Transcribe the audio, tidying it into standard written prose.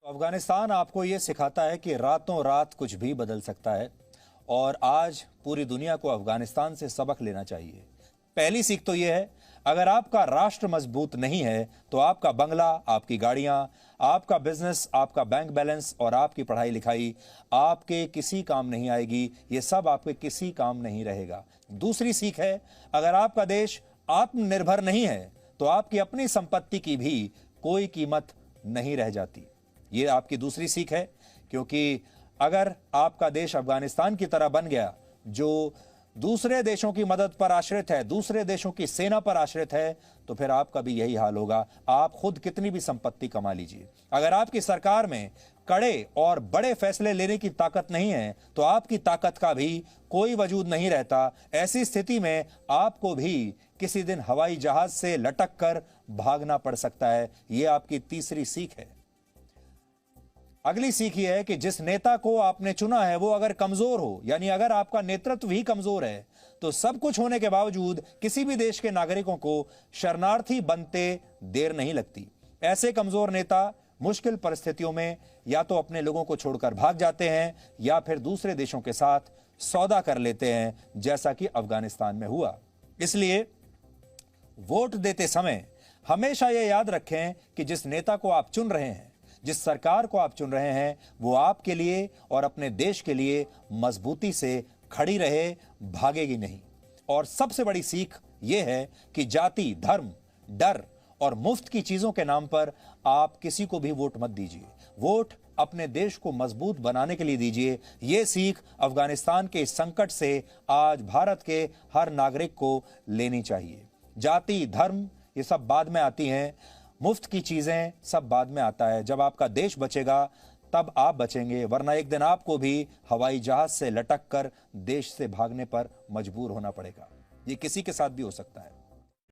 अफगानिस्तान आपको ये सिखाता है कि रातों रात कुछ भी बदल सकता है और आज पूरी दुनिया को अफगानिस्तान से सबक लेना चाहिए। पहली सीख तो ये है, अगर आपका राष्ट्र मजबूत नहीं है तो आपका बंगला, आपकी गाड़ियां, आपका बिजनेस, आपका बैंक बैलेंस और आपकी पढ़ाई लिखाई आपके किसी काम नहीं आएगी। ये सब आपके किसी काम नहीं रहेगा। दूसरी सीख है, अगर आपका देश आत्मनिर्भर नहीं है तो आपकी अपनी संपत्ति की भी कोई कीमत नहीं रह जाती। ये आपकी दूसरी सीख है, क्योंकि अगर आपका देश अफगानिस्तान की तरह बन गया जो दूसरे देशों की मदद पर आश्रित है, दूसरे देशों की सेना पर आश्रित है, तो फिर आपका भी यही हाल होगा। आप खुद कितनी भी संपत्ति कमा लीजिए, अगर आपकी सरकार में कड़े और बड़े फैसले लेने की ताकत नहीं है तो आपकी ताकत का भी कोई वजूद नहीं रहता। ऐसी स्थिति में आपको भी किसी दिन हवाई जहाज से लटक कर भागना पड़ सकता है। यह आपकी तीसरी सीख है। अगली सीख यह है कि जिस नेता को आपने चुना है वो अगर कमजोर हो, यानी अगर आपका नेतृत्व ही कमजोर है, तो सब कुछ होने के बावजूद किसी भी देश के नागरिकों को शरणार्थी बनते देर नहीं लगती। ऐसे कमजोर नेता मुश्किल परिस्थितियों में या तो अपने लोगों को छोड़कर भाग जाते हैं या फिर दूसरे देशों के साथ सौदा कर लेते हैं, जैसा कि अफगानिस्तान में हुआ। इसलिए वोट देते समय हमेशा यह याद रखें कि जिस नेता को आप चुन रहे हैं, जिस सरकार को आप चुन रहे हैं, वो आपके लिए और अपने देश के लिए मजबूती से खड़ी रहे, भागेगी नहीं। और सबसे बड़ी सीख यह है कि जाति, धर्म, डर और मुफ्त की चीजों के नाम पर आप किसी को भी वोट मत दीजिए। वोट अपने देश को मजबूत बनाने के लिए दीजिए। यह सीख अफगानिस्तान के इस संकट से आज भारत के हर नागरिक को लेनी चाहिए। जाति, धर्म ये सब बाद में आती हैं, मुफ्त की चीजें सब बाद में आता है। जब आपका देश बचेगा तब आप बचेंगे, वरना एक दिन आपको भी हवाई जहाज से लटक कर देश से भागने पर मजबूर होना पड़ेगा। ये किसी के साथ भी हो सकता है।